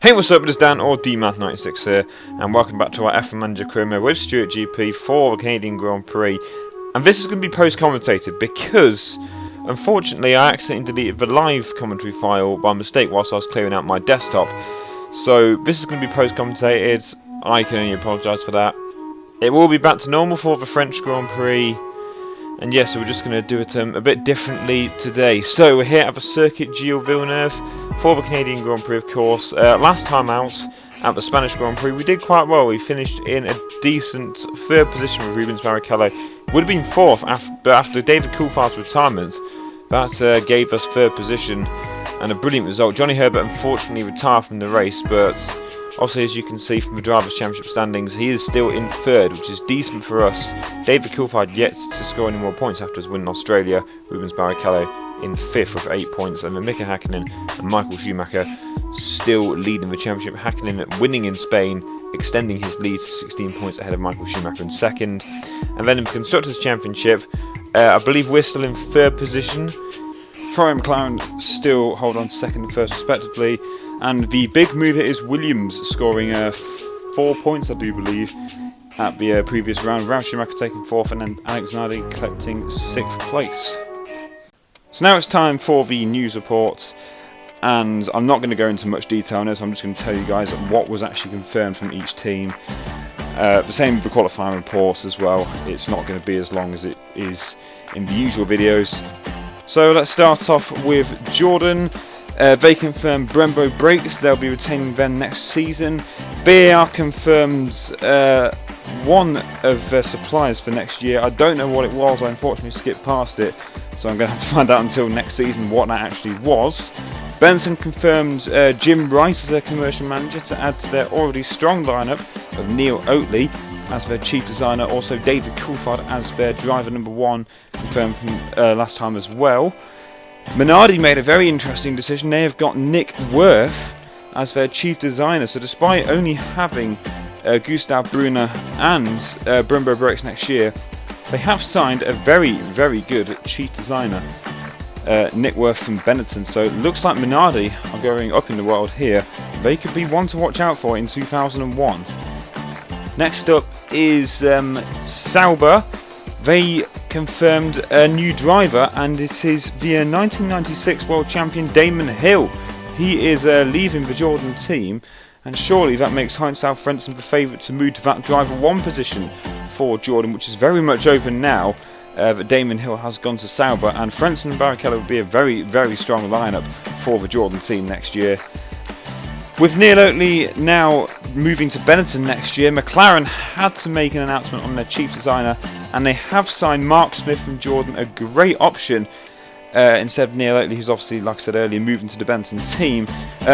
Hey, what's up? It is Dan or DMath96 here, and welcome back to our F1 Manager career mode with Stewart GP for the Canadian Grand Prix. And this is going to be post-commentated because, unfortunately, I accidentally deleted the live commentary file by mistake whilst I was clearing out my desktop. So this is going to be post-commentated. I can only apologise for that. It will be back to normal for the French Grand Prix. And yes, so we're just going to do it a bit differently today. So we're here at the Circuit Gilles Villeneuve for the Canadian Grand Prix, of course. Last time out at the Spanish Grand Prix, we did quite well. We finished in a decent third position with Rubens, Barrichello. Would have been fourth, but after David Coulthard's retirement, that gave us third position and a brilliant result. Johnny Herbert unfortunately retired from the race, but obviously, as you can see from the Drivers' Championship standings, he is still in third, which is decent for us. David Coulthard yet to score any more points after his win in Australia. Rubens Barrichello in fifth with 8 points, and then Mika Hakkinen and Michael Schumacher still leading the championship. Hakkinen winning in Spain, extending his lead to 16 points ahead of Michael Schumacher in second. And then in the Constructors' Championship, I believe we're still in third position. Ferrari and McLaren still hold on to second and first respectively. And the big move here is Williams scoring 4 points, I do believe, at the previous round. Ralf Schumacher taking fourth, and then Alex Nardi collecting sixth place. So now it's time for the news report, and I'm not going to go into much detail on this. I'm just going to tell you guys what was actually confirmed from each team. The same with the qualifying reports as well. It's not going to be as long as it is in the usual videos. So let's start off with Jordan. They confirmed Brembo brakes, they'll be retaining them next season. BAR confirmed one of their suppliers for next year. I don't know what it was, I unfortunately skipped past it, so I'm going to have to find out until next season what that actually was. Benson confirmed Jim Rice as their commercial manager to add to their already strong lineup of Neil Oatley as their chief designer, also David Coulthard as their driver number one, confirmed from last time as well. Minardi made a very interesting decision. They have got Nick Worth as their chief designer. So despite only having Gustav Brunner and Brembo brakes next year, they have signed a very, very good chief designer, Nick Worth from Benetton. So it looks like Minardi are going up in the world here. They could be one to watch out for in 2001. Next up is Sauber. They confirmed a new driver, and this is the 1996 World Champion Damon Hill. He is leaving the Jordan team, and surely that makes Heinz-Alf Frentzen the favourite to move to that driver one position for Jordan, which is very much open now that Damon Hill has gone to Sauber, and Frentzen and Barrichello will be a very, very strong lineup for the Jordan team next year. With Neil Oatley now moving to Benetton next year, McLaren had to make an announcement on their chief designer, and they have signed Mark Smith from Jordan, a great option instead of Neil Oatley, who's obviously, like I said earlier, moving to the Benetton team.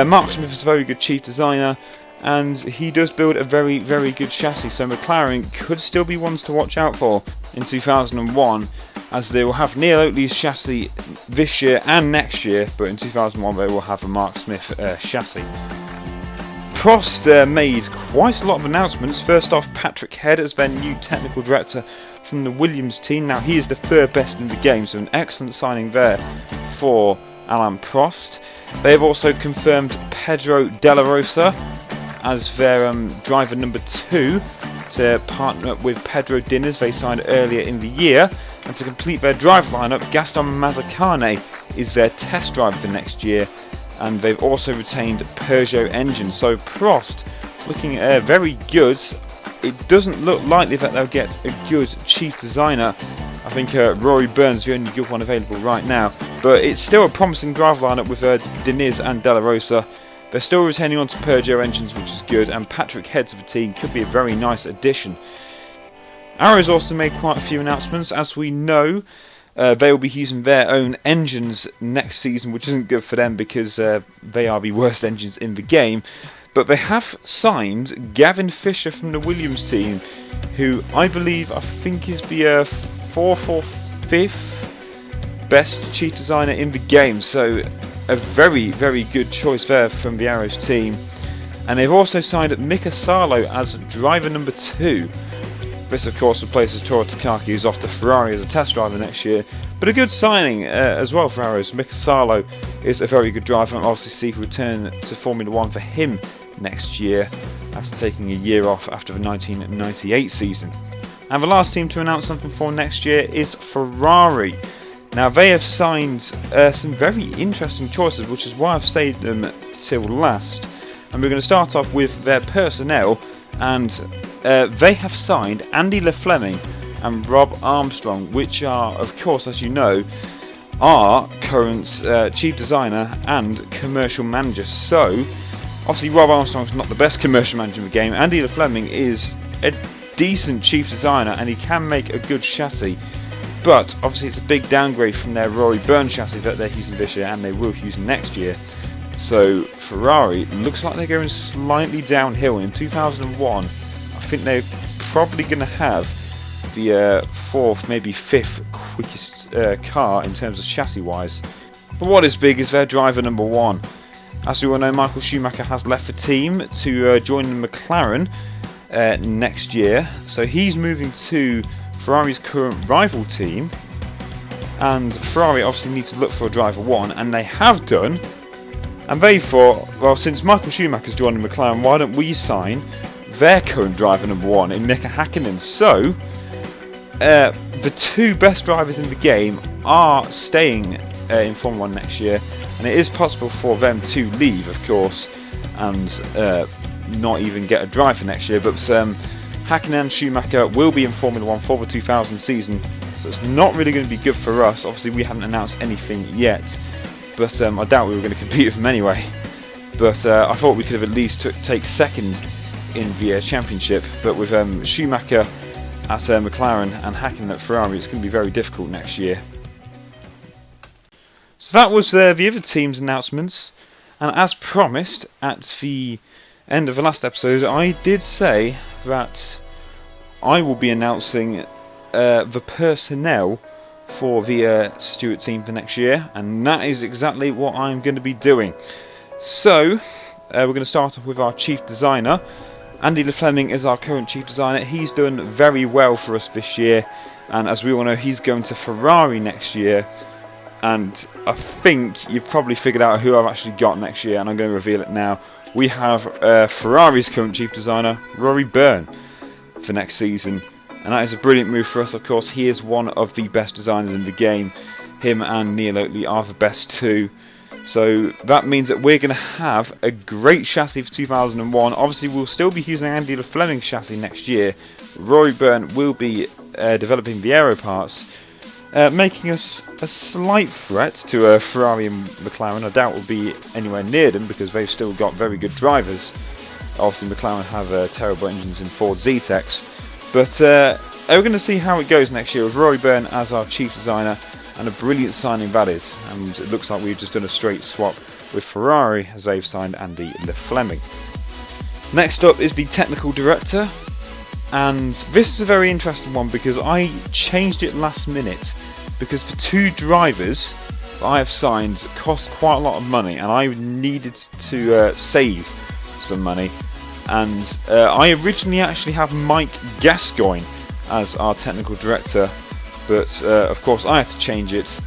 Mark Smith is a very good chief designer, and he does build a very, very good chassis, so McLaren could still be ones to watch out for in 2001, as they will have Neil Oatley's chassis this year and next year, but in 2001 they will have a Mark Smith chassis. Prost made quite a lot of announcements. First off, Patrick Head as their new technical director from the Williams team. Now he is the third best in the game, so an excellent signing there for Alain Prost. They have also confirmed Pedro Della Rosa as their driver number 2 to partner up with Pedro Diniz, they signed earlier in the year. And to complete their driver lineup, Gaston Mazzacane is their test driver for next year. And they've also retained Peugeot engines. So Prost looking very good. It doesn't look likely that they'll get a good chief designer. I think Rory Burns is the only good one available right now. But it's still a promising driver lineup with Diniz and Della Rosa. They're still retaining on to Peugeot engines, which is good. And Patrick Head to the team could be a very nice addition. Arrow's also made quite a few announcements. As we know, they will be using their own engines next season, which isn't good for them because they are the worst engines in the game. But they have signed Gavin Fisher from the Williams team, who I think is the 4th or 5th best chief designer in the game. So a very, very good choice there from the Arrows team. And they've also signed Mika Salo as driver number 2. This, of course, replaces Takagi, who's off to Ferrari as a test driver next year. But a good signing as well for Arrows. Mika Salo is a very good driver, and obviously see return to Formula 1 for him next year after taking a year off after the 1998 season. And the last team to announce something for next year is Ferrari. Now they have signed some very interesting choices, which is why I've saved them till last. And we're going to start off with their personnel, and they have signed Andy Fleming and Rob Armstrong, which are, of course, as you know, our current chief designer and commercial manager. So obviously Rob Armstrong's not the best commercial manager in the game. Andy Fleming is a decent chief designer and he can make a good chassis, but obviously it's a big downgrade from their Rory Byrne chassis that they're using this year and they will use next year. So Ferrari looks like they're going slightly downhill. In 2001 I think they're probably going to have the fourth, maybe fifth quickest car in terms of chassis wise. But what is big is their driver number one. As we all know, Michael Schumacher has left the team to join the McLaren next year, so he's moving to Ferrari's current rival team, and Ferrari obviously need to look for a driver one, and they have done, and they thought, well, since Michael Schumacher's joining McLaren, why don't we sign their current driver number one in Mika Hakkinen? So the two best drivers in the game are staying in Formula 1 next year, and it is possible for them to leave, of course, and not even get a drive for next year. But Hakkinen and Schumacher will be in Formula 1 for the 2000 season, so it's not really going to be good for us. Obviously we haven't announced anything yet, but I doubt we were going to compete with them anyway. But I thought we could have at least take second in the championship, but with Schumacher at McLaren and Hakkinen at Ferrari, it's going to be very difficult next year. So that was the other team's announcements, and as promised at the end of the last episode, I did say that I will be announcing the personnel for the Stewart team for next year, and that is exactly what I'm going to be doing. So we're going to start off with our chief designer. Andy Fleming is our current chief designer. He's done very well for us this year, and as we all know, he's going to Ferrari next year. And I think you've probably figured out who I've actually got next year, and I'm going to reveal it now. We have Ferrari's current chief designer, Rory Byrne, for next season, and that is a brilliant move for us. Of course, he is one of the best designers in the game. Him and Neil Oakley are the best two. So that means that we're going to have a great chassis for 2001. Obviously, we'll still be using Andy Fleming's chassis next year. Rory Byrne will be developing the aero parts, making us a slight threat to Ferrari and McLaren. I doubt we'll be anywhere near them because they've still got very good drivers. Obviously, McLaren have terrible engines in Ford Zetecs. But we're going to see how it goes next year with Rory Byrne as our chief designer. And a brilliant signing that is, and it looks like we've just done a straight swap with Ferrari as they've signed Andy Fleming. Next up is the technical director, and this is a very interesting one because I changed it last minute because the two drivers that I have signed cost quite a lot of money and I needed to save some money, and I originally actually have Mike Gascoigne as our technical director, but of course I had to change it,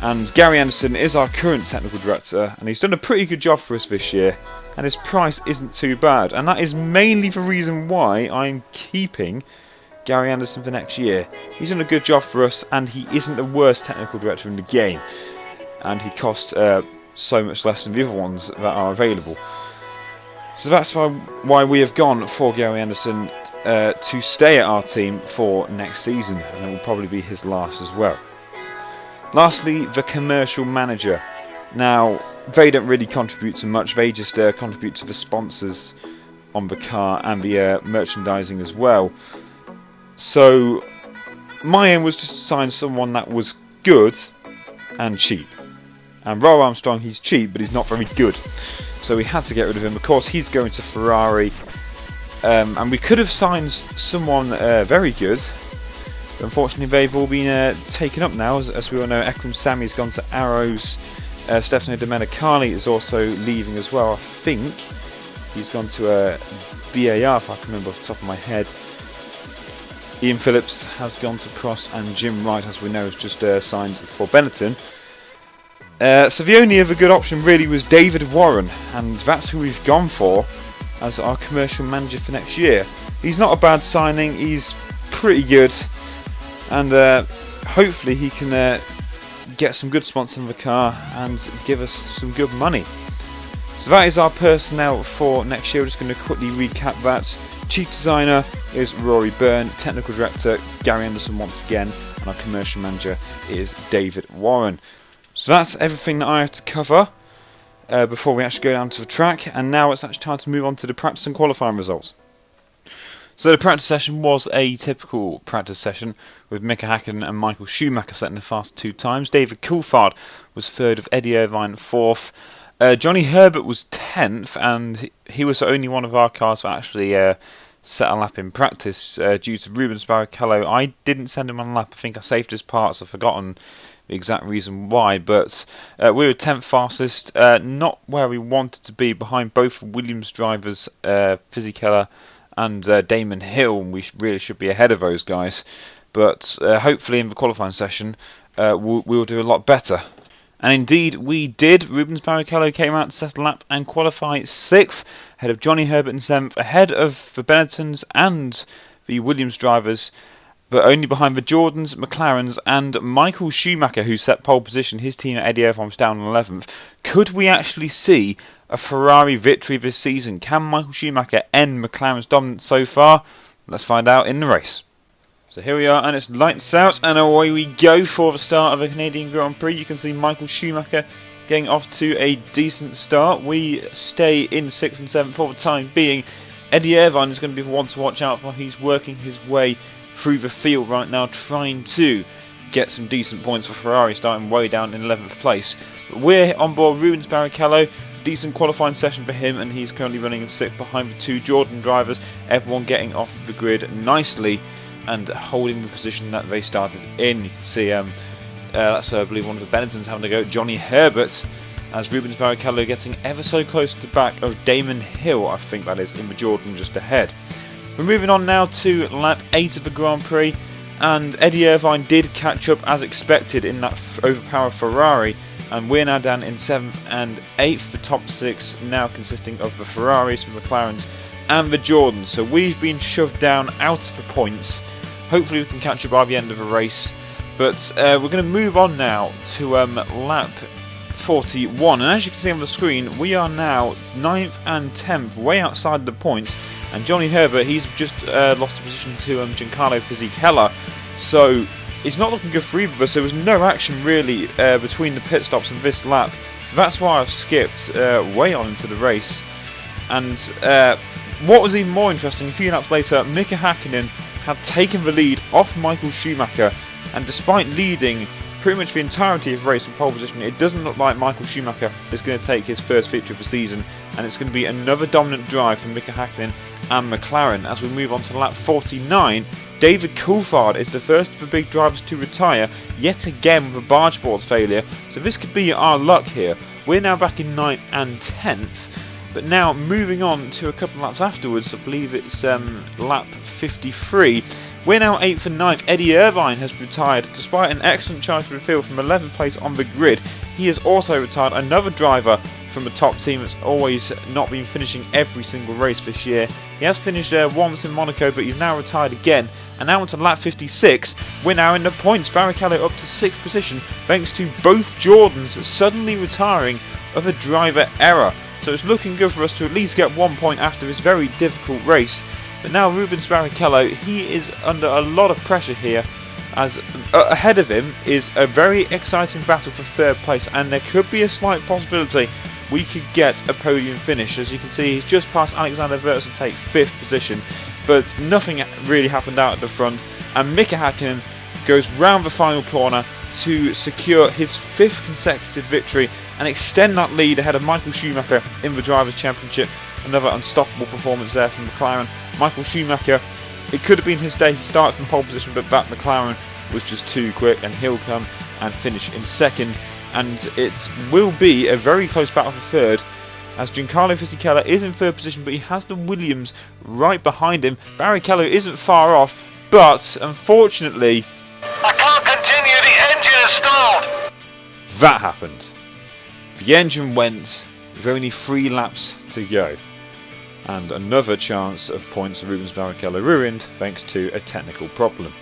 and Gary Anderson is our current technical director, and he's done a pretty good job for us this year, and his price isn't too bad, and that is mainly the reason why I'm keeping Gary Anderson for next year. He's done a good job for us, and he isn't the worst technical director in the game, and he costs so much less than the other ones that are available. So that's why we have gone for Gary Anderson to stay at our team for next season, and it will probably be his last as well. Lastly, the commercial manager. Now, they don't really contribute to much, they just contribute to the sponsors on the car and the merchandising as well. So my aim was just to sign someone that was good and cheap. And Rob Armstrong, he's cheap, but he's not very good. So we had to get rid of him. Of course, he's going to Ferrari. And we could have signed someone very good. But unfortunately, they've all been taken up now. As we all know, Ekrem Sami's gone to Arrows. Stefano Domenicali is also leaving as well. I think he's gone to BAR, if I can remember off the top of my head. Ian Phillips has gone to Prost, and Jim Wright, as we know, has just signed for Benetton. So the only other good option really was David Warren, and that's who we've gone for. as our commercial manager for next year. He's not a bad signing, he's pretty good, and hopefully he can get some good sponsors in the car and give us some good money. So that is our personnel for next year. We're just going to quickly recap that. Chief designer is Rory Byrne, technical director Gary Anderson once again, and our commercial manager is David Warren. So that's everything that I have to cover before we actually go down to the track, and now it's actually time to move on to the practice and qualifying results. So the practice session was a typical practice session with Mika Hakkinen and Michael Schumacher setting the fast 2 times. David Coulthard was 3rd with Eddie Irvine 4th. Johnny Herbert was 10th, and he was the only one of our cars that actually set a lap in practice due to Rubens Barrichello. I didn't send him on a lap. I think I saved his parts. I've forgotten the exact reason why, but we were 10th fastest, not where we wanted to be, behind both Williams drivers, Fisichella and Damon Hill. We really should be ahead of those guys, but hopefully in the qualifying session we'll do a lot better. And indeed we did. Rubens Barrichello came out to set a lap and qualify 6th, ahead of Johnny Herbert in 7th, ahead of the Benettons and the Williams drivers, but only behind the Jordans, McLarens and Michael Schumacher, who set pole position. His team at Eddie Irvine was down on 11th. Could we actually see a Ferrari victory this season? Can Michael Schumacher end McLaren's dominance so far? Let's find out in the race. So here we are, and it's lights out, and away we go for the start of the Canadian Grand Prix. You can see Michael Schumacher getting off to a decent start. We stay in 6th and 7th for the time being. Eddie Irvine is going to be the one to watch out for. He's working his way through the field right now, trying to get some decent points for Ferrari, starting way down in 11th place. But we're on board Rubens Barrichello. Decent qualifying session for him, and he's currently running in 6th behind the 2 Jordan drivers. Everyone getting off the grid nicely and holding the position that they started in. You can see that's I believe one of the Benettons having to go. Johnny Herbert, as Rubens Barrichello getting ever so close to the back of Damon Hill, I think that is, in the Jordan just ahead. We're moving on now to lap 8 of the Grand Prix, and Eddie Irvine did catch up as expected in that overpowered Ferrari, and we're now down in 7th and 8th. The top 6 now consisting of the Ferraris, the McLarens and the Jordans. So we've been shoved down out of the points. Hopefully we can catch up by the end of the race, but we're going to move on now to lap 41, and as you can see on the screen, we are now 9th and 10th, way outside the points, and Johnny Herbert, he's just lost a position to Giancarlo Fisichella, so it's not looking good for either of us. There was no action really between the pit stops and this lap, so that's why I've skipped way on into the race. And what was even more interesting, a few laps later, Mika Hakkinen had taken the lead off Michael Schumacher, and despite leading pretty much the entirety of the race in pole position, it doesn't look like Michael Schumacher is going to take his first victory of the season, and it's going to be another dominant drive from Mika Hakkinen and McLaren. As we move on to lap 49, David Coulthard is the first of the big drivers to retire, yet again with a barge board's failure, so this could be our luck here. We're now back in 9th and 10th, but now moving on to a couple of laps afterwards, I believe it's lap 53, we're now 8th and 9th. Eddie Irvine has retired despite an excellent charge for the field from 11th place on the grid. He has also retired, another driver from the top team that's always not been finishing every single race this year. He has finished once in Monaco, but he's now retired again. And now onto lap 56, we're now in the points. Barrichello up to 6th position thanks to both Jordans suddenly retiring of a driver error. So it's looking good for us to at least get 1 point after this very difficult race. But now Rubens Barrichello, he is under a lot of pressure here, as ahead of him is a very exciting battle for 3rd place, and there could be a slight possibility we could get a podium finish. As you can see, he's just past Alexander Wurz to take 5th position, but nothing really happened out at the front, and Mika Hakkinen goes round the final corner to secure his 5th consecutive victory and extend that lead ahead of Michael Schumacher in the Drivers' Championship. Another unstoppable performance there from McLaren. Michael Schumacher, it could have been his day. He started from pole position, but that McLaren was just too quick, and he'll come and finish in 2nd. And it will be a very close battle for 3rd, as Giancarlo Fisichella is in 3rd position, but he has the Williams right behind him. Barrichello isn't far off, but unfortunately, I can't continue, the engine has stalled. That happened. The engine went with only 3 laps to go. and another chance of points for Rubens Barrichello ruined thanks to a technical problem.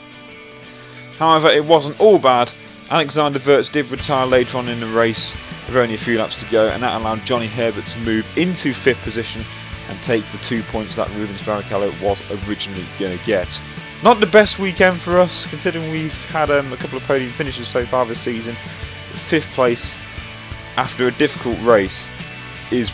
However, it wasn't all bad. Alexander Wurz did retire later on in the race with only a few laps to go, and that allowed Johnny Herbert to move into 5th position and take the 2 points that Rubens Barrichello was originally going to get. Not the best weekend for us, considering we've had a couple of podium finishes so far this season. 5th place after a difficult race is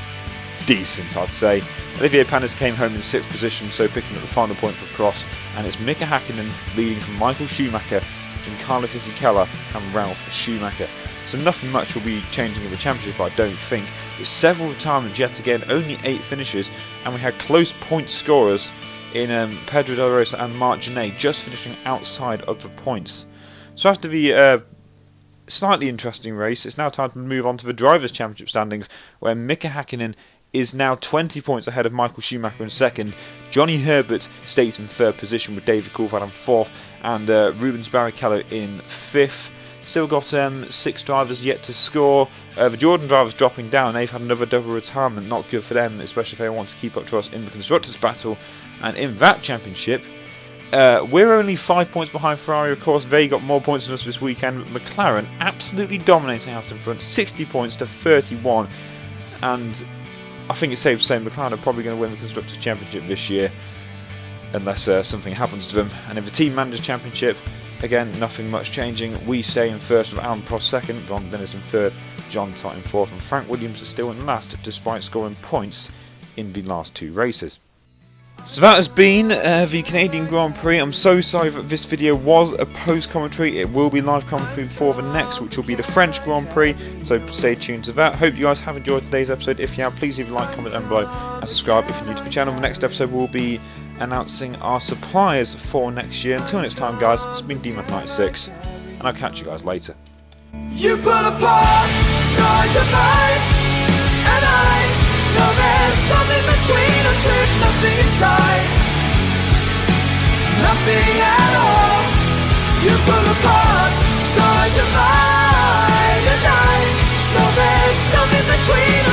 decent, I'd say. Olivier Panis came home in 6th position, so picking up the final point for Prost, and it's Mika Hakkinen leading from Michael Schumacher, Giancarlo Fisichella and Ralf Schumacher. So nothing much will be changing in the championship, I don't think. But several retirements yet again, only 8 finishes, and we had close point scorers in Pedro Del Rosa and Marc Gené just finishing outside of the points. So after the slightly interesting race, it's now time to move on to the Drivers' Championship standings, where Mika Hakkinen is now 20 points ahead of Michael Schumacher in 2nd. Johnny Herbert stays in 3rd position with David Coulthard in 4th, and Rubens Barrichello in 5th. Still got 6 drivers yet to score. The Jordan drivers dropping down. They've had another double retirement. Not good for them, especially if they want to keep up to us in the Constructors' battle. And in that championship, we're only 5 points behind Ferrari. Of course, they got more points than us this weekend. McLaren absolutely dominating us in front, 60 points to 31. And I think it's safe to say McLaren are probably going to win the Constructors' Championship this year, unless something happens to them. And in the Team Managers' Championship, again, nothing much changing. We stay in 1st with Alan Prost 2nd, Ron Dennis in 3rd, John Tott in 4th, and Frank Williams is still in last despite scoring points in the last 2 races. So that has been the Canadian Grand Prix. I'm so sorry that this video was a post-commentary. It will be live commentary for the next, which will be the French Grand Prix, so stay tuned to that. Hope you guys have enjoyed today's episode. If you have, please leave a like, comment down below, and subscribe if you're new to the channel. The next episode will be announcing our suppliers for next year. Until next time, guys, it's been DMath96, and I'll catch you guys later. You pull apart, side to side, and I know there's something between us with nothing inside. Nothing at all. You pull apart, side to side, and I know there's something between us.